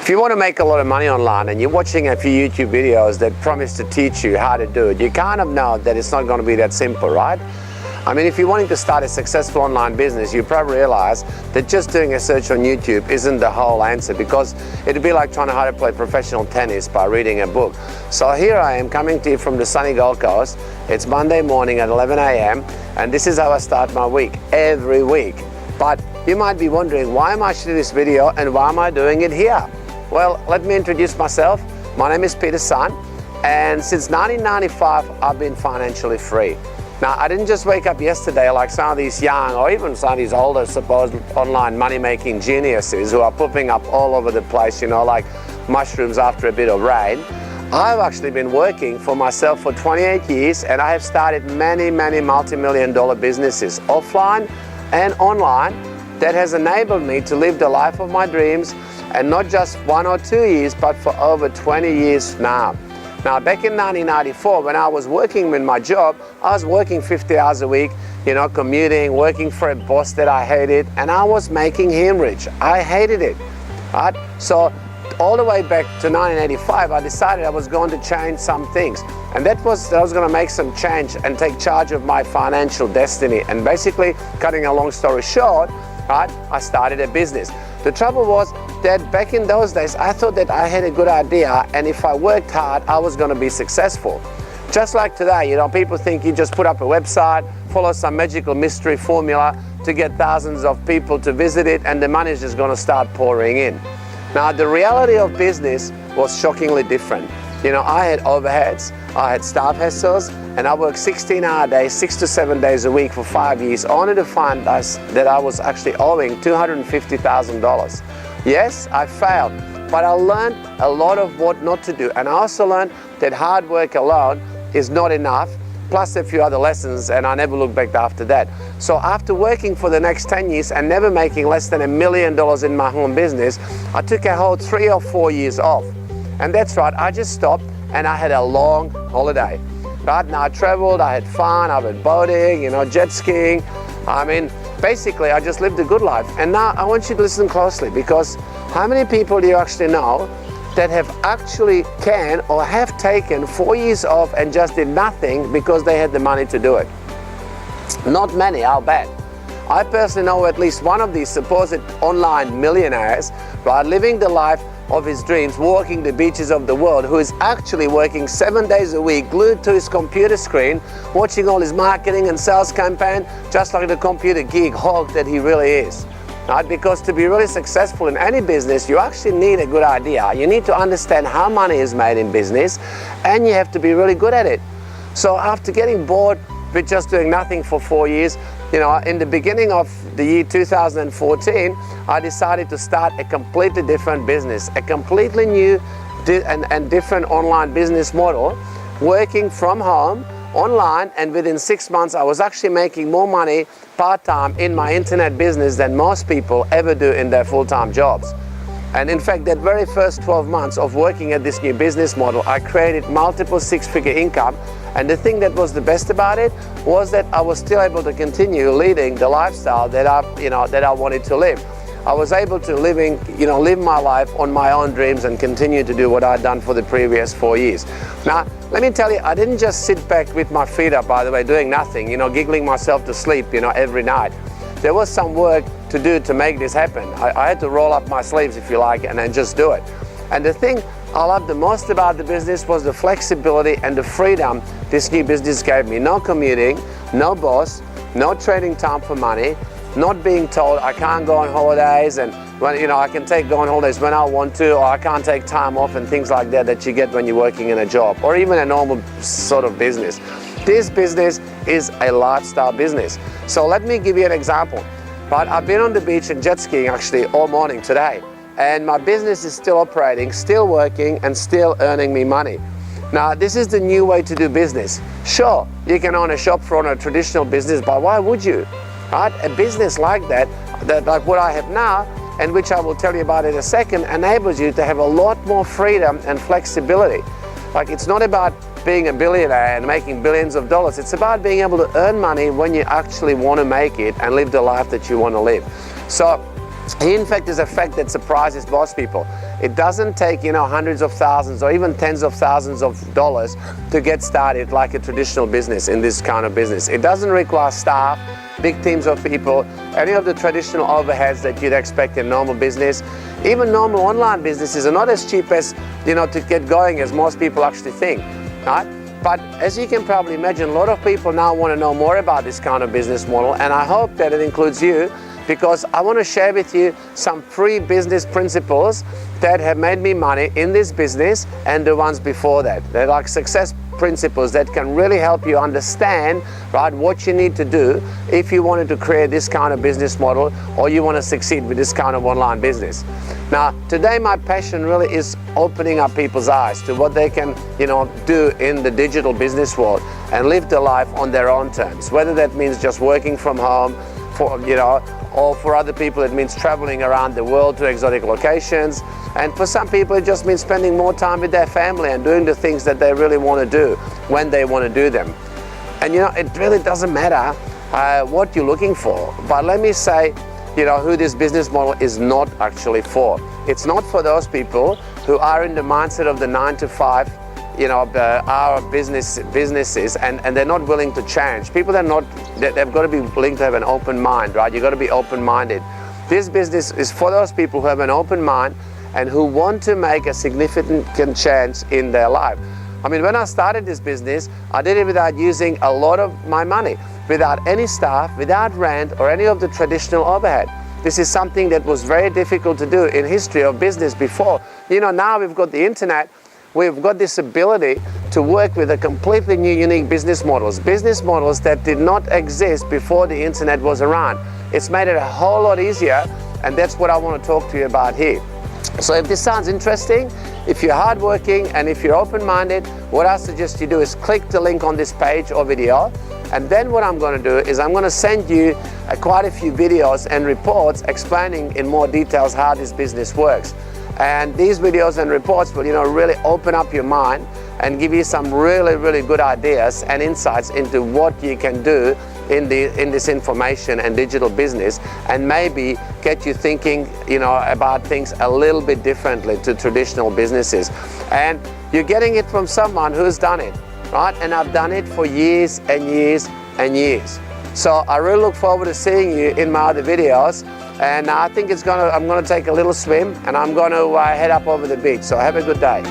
If you want to make a lot of money online and you're watching a few YouTube videos that promise to teach you how to do it, you kind of know that it's not going to be that simple, right? I mean, if you're wanting to start a successful online business, you probably realize that just doing a search on YouTube isn't the whole answer, because it'd be like trying to how to play professional tennis by reading a book. So here I am coming to you from the sunny Gold Coast. It's Monday morning at 11 a.m. and this is how I start my week, every week. But you might be wondering, why am I shooting this video and why am I doing it here? Well, let me introduce myself. My name is Peter Sun, and since 1995, I've been financially free. Now, I didn't just wake up yesterday like some of these young or even some of these older supposed online money-making geniuses who are popping up all over the place, you know, like mushrooms after a bit of rain. I've actually been working for myself for 28 years, and I have started many multi-million-dollar businesses, offline and online, that has enabled me to live the life of my dreams, and not just 1 or 2 years, but for over 20 years now. Now, back in 1994, when I was working in my job, I was working 50 hours a week, you know, commuting, working for a boss that I hated, and I was making him rich. I hated it, right? So all the way back to 1985, I decided I was going to change some things. And that I was going to make some change and take charge of my financial destiny. And basically, cutting a long story short, right, I started a business. The trouble was that back in those days, I thought that I had a good idea, and if I worked hard, I was going to be successful. Just like today, you know, people think you just put up a website, follow some magical mystery formula to get thousands of people to visit it, and the money is just going to start pouring in. Now, the reality of business was shockingly different. You know, I had overheads, I had staff hassles, and I worked 16-hour days, 6 to 7 days a week for 5 years, only to find that I was actually owing $250,000. Yes, I failed, but I learned a lot of what not to do, and I also learned that hard work alone is not enough, plus a few other lessons, and I never looked back after that. So after working for the next 10 years and never making less than $1 million in my home business, I took a whole 3 or 4 years off. And that's right, I just stopped and I had a long holiday. Right now I traveled, I had fun, I went boating, you know, jet skiing. I mean, basically I just lived a good life. And now I want you to listen closely, because how many people do you actually know that have actually can or have taken 4 years off and just did nothing because they had the money to do it? Not many, I'll bet. I personally know at least one of these supposed online millionaires, right, living the life of his dreams, walking the beaches of the world, who is actually working 7 days a week, glued to his computer screen, watching all his marketing and sales campaign, just like the computer geek hog that he really is. Right? Because to be really successful in any business, you actually need a good idea. You need to understand how money is made in business, and you have to be really good at it. So after getting bored with just doing nothing for 4 years, you know, in the beginning of the year 2014, I decided to start a completely different business, a completely new and different online business model, working from home, online, and within 6 months I was actually making more money part-time in my internet business than most people ever do in their full-time jobs. And in fact, that very first 12 months of working at this new business model, I created multiple six-figure income. And the thing that was the best about it was that I was still able to continue leading the lifestyle that I wanted to live. I was able to live my life on my own dreams and continue to do what I'd done for the previous 4 years. Now, let me tell you, I didn't just sit back with my feet up, by the way, doing nothing, you know, giggling myself to sleep, you know, every night. There was some work to do to make this happen. I had to roll up my sleeves, if you like, and then just do it. And the thing I loved the most about the business was the flexibility and the freedom this new business gave me. No commuting, no boss, no trading time for money, not being told I can't go on holidays, and when, you know, I can go on holidays when I want to, or I can't take time off and things like that you get when you're working in a job or even a normal sort of business. This business is a lifestyle business. So let me give you an example. Right, I've been on the beach and jet skiing actually all morning today, and my business is still operating, still working, and still earning me money. Now, this is the new way to do business. Sure, you can own a shop for a traditional business, but why would you? Right? A business like that like what I have now, and which I will tell you about in a second, enables you to have a lot more freedom and flexibility. Like, it's not about being a billionaire and making billions of dollars. It's about being able to earn money when you actually want to make it and live the life that you want to live. So, in fact, is a fact that surprises most people. It doesn't take, you know, hundreds of thousands or even tens of thousands of dollars to get started like a traditional business in this kind of business. It doesn't require staff, big teams of people, any of the traditional overheads that you'd expect in normal business. Even normal online businesses are not as cheap as, you know, to get going as most people actually think, right? But as you can probably imagine, a lot of people now want to know more about this kind of business model, and I hope that it includes you, because I want to share with you some free business principles that have made me money in this business and the ones before that. They're like success principles that can really help you understand, right, what you need to do if you wanted to create this kind of business model or you want to succeed with this kind of online business. Now, today my passion really is opening up people's eyes to what they can, you know, do in the digital business world and live their life on their own terms, whether that means just working from home, for, you know, or for other people it means traveling around the world to exotic locations, and for some people it just means spending more time with their family and doing the things that they really want to do when they want to do them. And you know, it really doesn't matter what you're looking for, but let me say, you know, who this business model is not actually for. It's not for those people who are in the mindset of the 9 to 5, you know, our businesses, and they're not willing to change. People that are not, they've got to be willing to have an open mind, right? You've got to be open-minded. This business is for those people who have an open mind and who want to make a significant change in their life. I mean, when I started this business, I did it without using a lot of my money, without any staff, without rent or any of the traditional overhead. This is something that was very difficult to do in history of business before. You know, now we've got the internet. We've got this ability to work with a completely new, unique business models that did not exist before the internet was around. It's made it a whole lot easier, and that's what I want to talk to you about here. So if this sounds interesting, if you're hardworking and if you're open-minded, what I suggest you do is click the link on this page or video, and then what I'm going to do is I'm going to send you quite a few videos and reports explaining in more details how this business works. And these videos and reports will, you know, really open up your mind and give you some really, really good ideas and insights into what you can do in this information and digital business, and maybe get you thinking, you know, about things a little bit differently to traditional businesses. And you're getting it from someone who's done it, right? And I've done it for years and years and years. So I really look forward to seeing you in my other videos. And I think I'm gonna take a little swim, and I'm gonna head up over the beach. So have a good day.